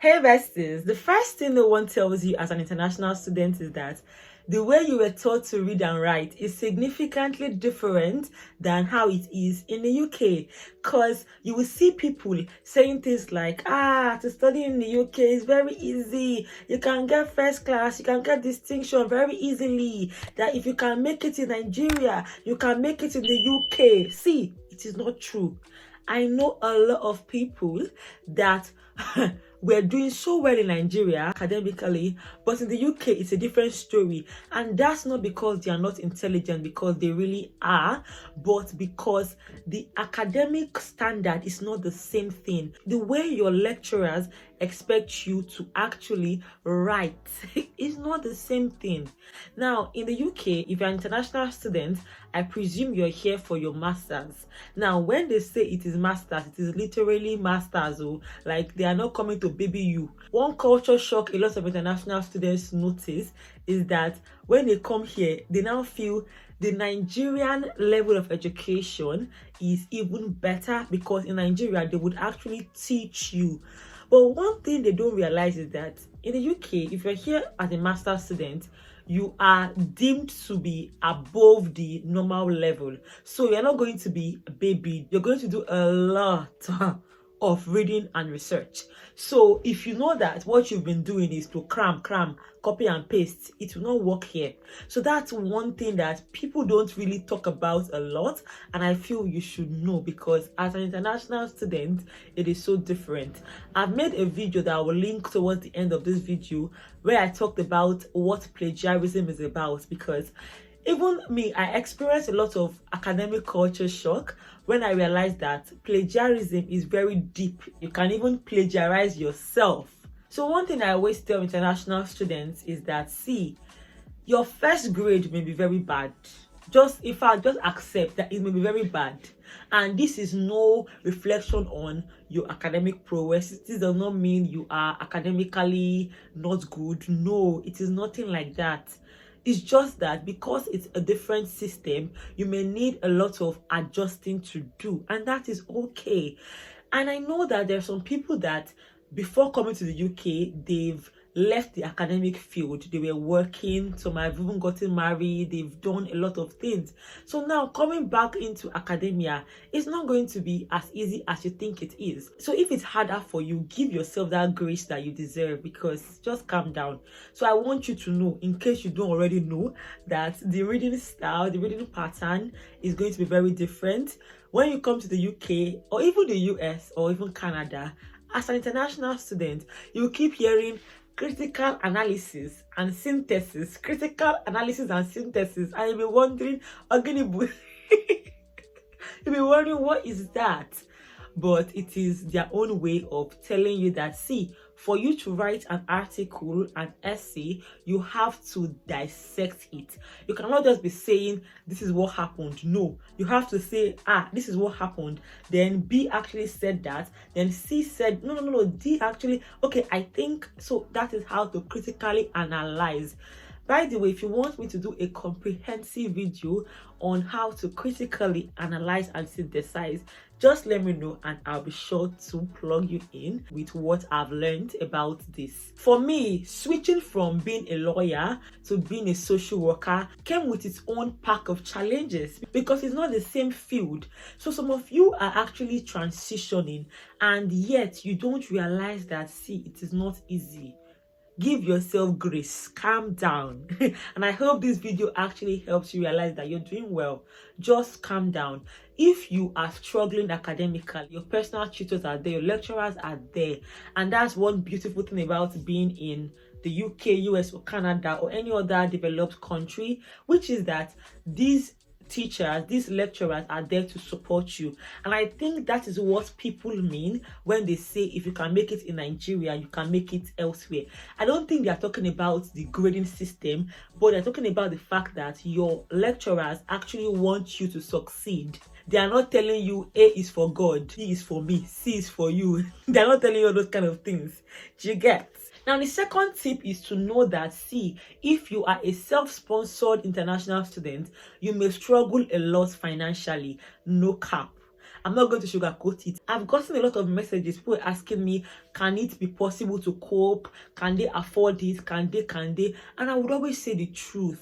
Hey besties, the first thing no one tells you as an international student is that the way you were taught to read and write is significantly different than how it is in the UK. Because you will see people saying things like, to study in the UK is very easy. You can get first class, you can get distinction very easily. That if you can make it in Nigeria, you can make it in the UK. See, it is not true. I know a lot of people that we're doing so well in Nigeria academically, but in the UK it's a different story. And that's not because they are not intelligent, because they really are, but because the academic standard is not the same thing. The way your lecturers expect you to actually write is not the same thing. Now in the UK, if you're an international student, I presume you're here for your masters. Now when they say it is masters, it is literally masters. Like they are not coming to baby you. One culture shock a lot of international students notice is that when they come here, they now feel the Nigerian level of education is even better, because in Nigeria they would actually teach you. But one thing they don't realize is that in the UK, if you're here as a master's student, you are deemed to be above the normal level. So you're not going to be a baby. You're going to do a lot of reading and research. So if you know that what you've been doing is to cram, copy and paste, it will not work here. So that's one thing that people don't really talk about a lot, and I feel you should know, because as an international student it is so different. I've made a video that I will link towards the end of this video where I talked about what plagiarism is about, because even me, I experienced a lot of academic culture shock when I realized that plagiarism is very deep. You can even plagiarize yourself. So one thing I always tell international students is that, see, your first grade may be very bad. Just accept that it may be very bad. And this is no reflection on your academic prowess. This does not mean you are academically not good. No, it is nothing like that. It's just that because it's a different system, you may need a lot of adjusting to do, and that is okay. And I know that there are some people that before coming to the UK, they've left the academic field. They were working, some have even gotten married, they've done a lot of things. So now coming back into academia, it's not going to be as easy as you think it is. So if it's harder for you, give yourself that grace that you deserve, because just calm down. So I want you to know, in case you don't already know, that the reading style, the reading pattern is going to be very different when you come to the UK or even the US or even Canada. As an international student, you keep hearing critical analysis and synthesis, and you'll be wondering, you'll be wondering, what is that? But it is their own way of telling you that, see, for you to write an article, an essay, you have to dissect it. You cannot just be saying, this is what happened. No, you have to say, this is what happened. Then B actually said that. Then C said, no, D actually, okay, I think so. That is how to critically analyze. By the way, if you want me to do a comprehensive video on how to critically analyze and synthesize, just let me know and I'll be sure to plug you in with what I've learned about this. For me, switching from being a lawyer to being a social worker came with its own pack of challenges, because it's not the same field. So some of you are actually transitioning, and yet you don't realize that, see, it is not easy. Give yourself grace, calm down. And I hope this video actually helps you realize that you're doing well. Just calm down. If you are struggling academically, your personal tutors are there, your lecturers are there. And that's one beautiful thing about being in the UK, US, or Canada, or any other developed country, which is that these teachers, these lecturers are there to support you. And I think that is what people mean when they say, if you can make it in Nigeria, you can make it elsewhere. I don't think they are talking about the grading system, but they're talking about the fact that your lecturers actually want you to succeed. They are not telling you A is for God, B is for me, C is for you. They're not telling you all those kind of things. Do you get? Now, the second tip is to know that, see, if you are a self-sponsored international student, you may struggle a lot financially. No cap. I'm not going to sugarcoat it. I've gotten a lot of messages, people asking me, can it be possible to cope? Can they afford it? Can they? And I would always say the truth.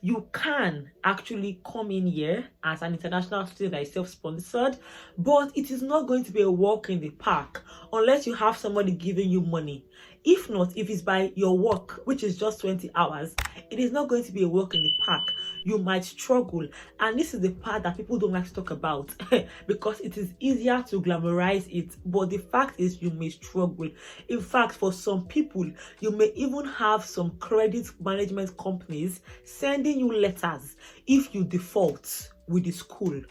You can actually come in here as an international student that is self-sponsored, but it is not going to be a walk in the park unless you have somebody giving you money. If not, if it's by your work, which is just 20 hours, it is not going to be a walk in the park. You might struggle. And this is the part that people don't like to talk about because it is easier to glamorize it. But the fact is, you may struggle. In fact, for some people, you may even have some credit management companies sending you letters if you default with the school.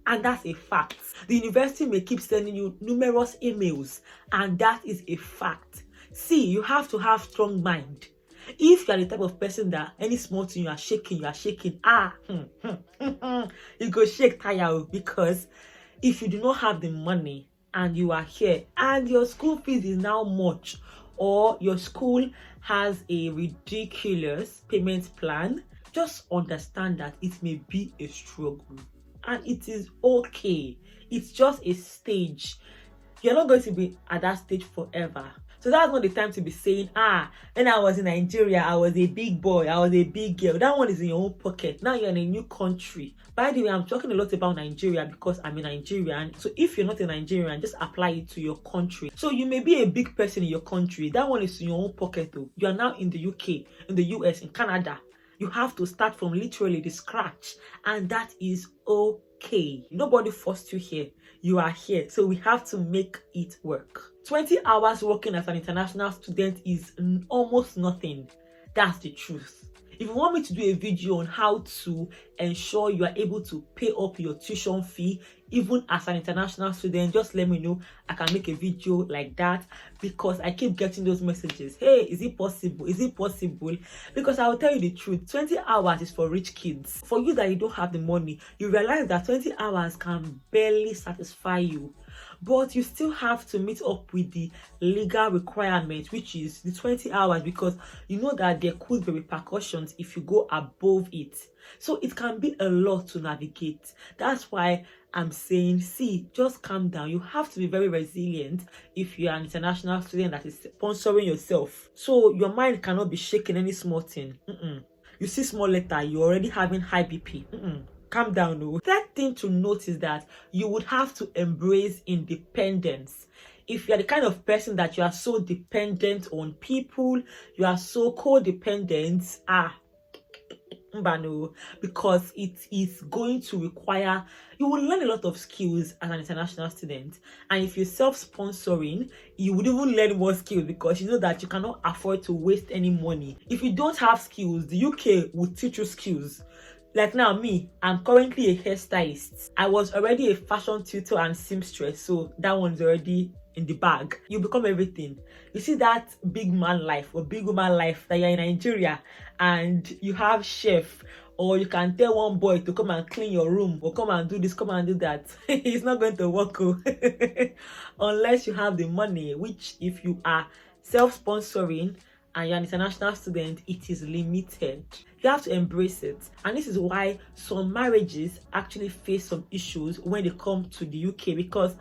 And that's a fact. The university may keep sending you numerous emails, and that is a fact. See, you have to have strong mind. If you are the type of person that any small thing you are shaking, you go shake tire, because if you do not have the money and you are here and your school fees is now much, or your school has a ridiculous payment plan, just understand that it may be a struggle. And it is okay. It's just a stage. You're not going to be at that stage forever. So that's not the time to be saying, when I was in Nigeria, I was a big boy, I was a big girl. That one is in your own pocket. Now you're in a new country. By the way, I'm talking a lot about Nigeria because I'm a Nigerian. So if you're not a Nigerian, just apply it to your country. So you may be a big person in your country. That one is in your own pocket though. You are now in the UK, in the US, in Canada. You have to start from literally the scratch. And that is okay. Nobody forced you here. You are here. So we have to make it work. 20 hours working as an international student is almost nothing. That's the truth. If you want me to do a video on how to ensure you are able to pay up your tuition fee even as an international student, just let me know. I can make a video like that, because I keep getting those messages. Hey, is it possible? Is it possible? Because I will tell you the truth, 20 hours is for rich kids. For you that you don't have the money, you realize that 20 hours can barely satisfy you. But you still have to meet up with the legal requirement, which is the 20 hours, because you know that there could be repercussions if you go above it. So it can be a lot to navigate. That's why I'm saying, see, just calm down. You have to be very resilient if you are an international student that is sponsoring yourself. So your mind cannot be shaking any small thing. You see small letter, you're already having high BP. Calm down. No. Third thing to note is that you would have to embrace independence. If you're the kind of person that you are so dependent on people, you are so codependent, because it is going to require, you will learn a lot of skills as an international student. And if you're self-sponsoring, you would even learn more skills, because you know that you cannot afford to waste any money. If you don't have skills, the UK will teach you skills. Like now, me, I'm currently a hairstylist. I was already a fashion tutor and seamstress, so that one's already in the bag. You become everything. You see that big man life or big woman life that you're in Nigeria and you have chef, or you can tell one boy to come and clean your room, or come and do this, come and do that. It's not going to work unless you have the money, which if you are self-sponsoring and you're an international student, it is limited. You have to embrace it. And this is why some marriages actually face some issues when they come to the UK, because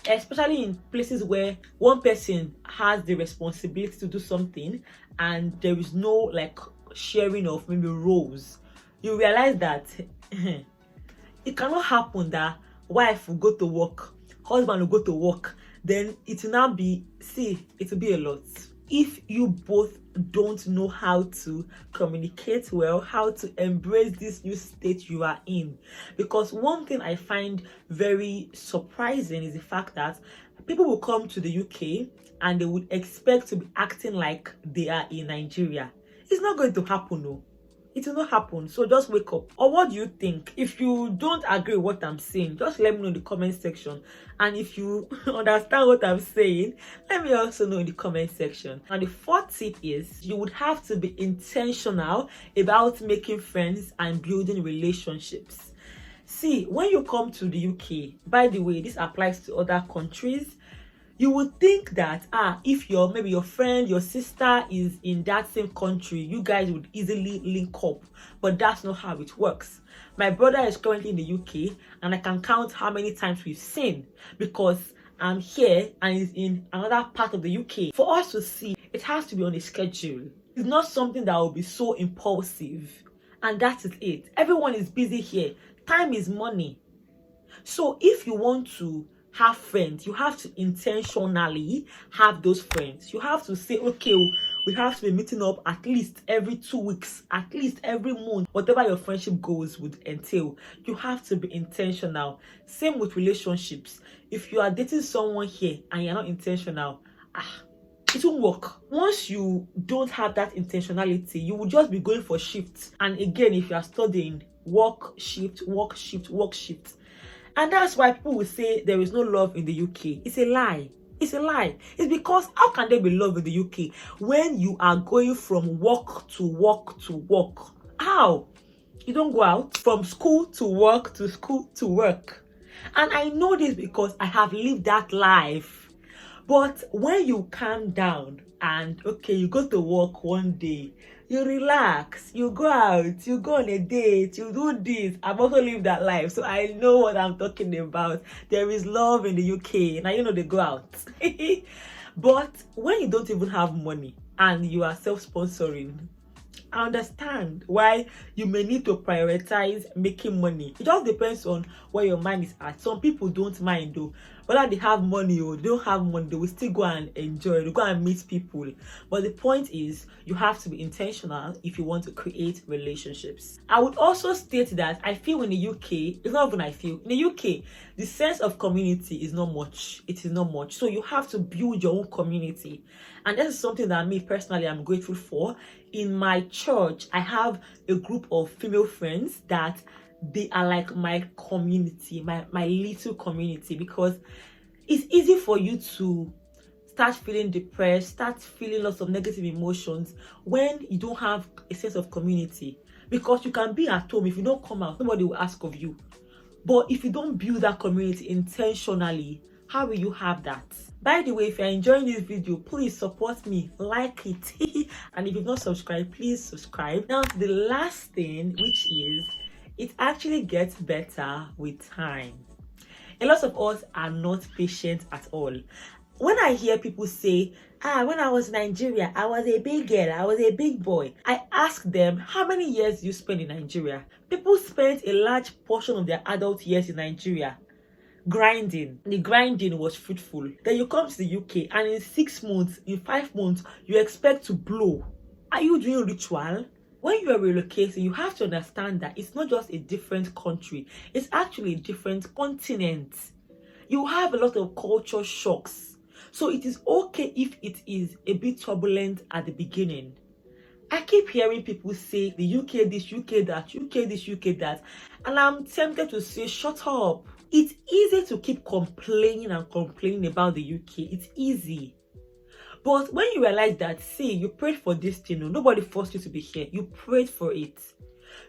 especially in places where one person has the responsibility to do something and there is no like sharing of maybe roles, you realize that it cannot happen that wife will go to work, husband will go to work, then it will now be, it will be a lot. If you both don't know how to communicate well, how to embrace this new state you are in. Because one thing I find very surprising is the fact that people will come to the UK and they would expect to be acting like they are in Nigeria. It's not going to happen, no. It will not happen. So just wake up. Or what do you think? If you don't agree with what I'm saying, just let me know in the comment section. And if you understand what I'm saying, let me also know in the comment section. And the fourth tip is you would have to be intentional about making friends and building relationships. See, when you come to the UK, by the way, this applies to other countries, You would think that if maybe your friend, your sister is in that same country, you guys would easily link up, but that's not how it works. My brother is currently in the UK, and I can count how many times we've seen, because I'm here and he's in another part of the UK. For us to see, it has to be on a schedule. It's not something that will be so impulsive, and that is it. Everyone is busy here. Time is money. So if you want to have friends, you have to intentionally have those friends. You have to say, okay, we have to be meeting up at least every 2 weeks, at least every month, whatever your friendship goals would entail. You have to be intentional. Same with relationships. If you are dating someone here and you're not intentional, it won't work. Once you don't have that intentionality, you will just be going for shifts. And again, if you are studying, work, shift, work, shift, work, shift. And that's why people will say there is no love in the UK. It's a lie. It's a lie. It's because how can there be love in the UK when you are going from work to work to work? How? You don't go out from school to work to school to work. And I know this because I have lived that life. But when you calm down and okay, you go to work one day, you relax, you go out, you go on a date, you do this. I've also lived that life, so I know what I'm talking about. There is love in the UK. Now you know they go out. But when you don't even have money and you are self-sponsoring, I understand why you may need to prioritize making money. It just depends on where your mind is at. Some people don't mind though. Whether they have money or they don't have money, they will still go and enjoy, they go and meet people. But the point is, you have to be intentional if you want to create relationships. I would also state that I feel in the UK, it's not even I feel, in the UK, the sense of community is not much. It is not much. So you have to build your own community. And this is something that me personally, I'm grateful for. In my church, I have a group of female friends that they are like my community, my little community, because it's easy for you to start feeling depressed, start feeling lots of negative emotions when you don't have a sense of community. Because you can be at home, if you don't come out, nobody will ask of you. But if you don't build that community intentionally, how will you have that? By the way, if you're enjoying this video, please support me, like it. And if you've not subscribed, please subscribe. Now, the last thing, which is, it actually gets better with time. A lot of us are not patient at all. When I hear people say, when I was in Nigeria, I was a big girl, I was a big boy, I ask them, how many years do you spend in Nigeria? People spend a large portion of their adult years in Nigeria grinding. The grinding was fruitful. Then you come to the UK and in 6 months, in 5 months, you expect to blow. Are you doing ritual? When you are relocating, you have to understand that it's not just a different country, it's actually a different continent. You have a lot of culture shocks. So it is okay if it is a bit turbulent at the beginning. I keep hearing people say the UK this, UK that, UK this, UK that, and I'm tempted to say, shut up. It's easy to keep complaining and complaining about the UK. It's easy. But when you realize that, see, you prayed for this thing, nobody forced you to be here. You prayed for it.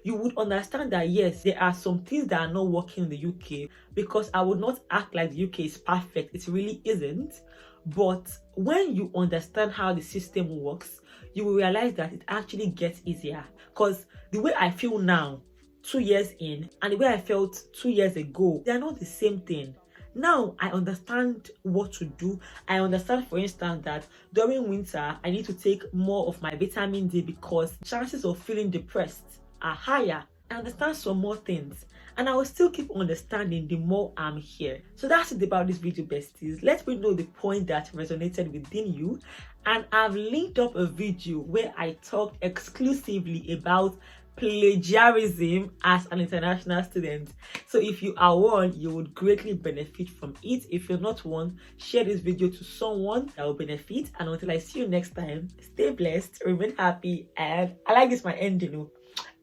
You would understand that, yes, there are some things that are not working in the UK, because I would not act like the UK is perfect. It really isn't. But when you understand how the system works, you will realize that it actually gets easier. Because the way I feel now, 2 years in, and the way I felt 2 years ago, they are not the same thing. Now I understand what to do. I understand, for instance, that during winter I need to take more of my vitamin D because chances of feeling depressed are higher. I understand some more things, and I will still keep understanding the more I'm here. So that's it about this video, besties. Let me know the point that resonated within you, and I've linked up a video where I talked exclusively about plagiarism as an international student. So if you are one, you would greatly benefit from it. If you're not one, share this video to someone that will benefit. And until I see you next time, stay blessed, remain happy, and I like this my ending.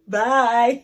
Bye.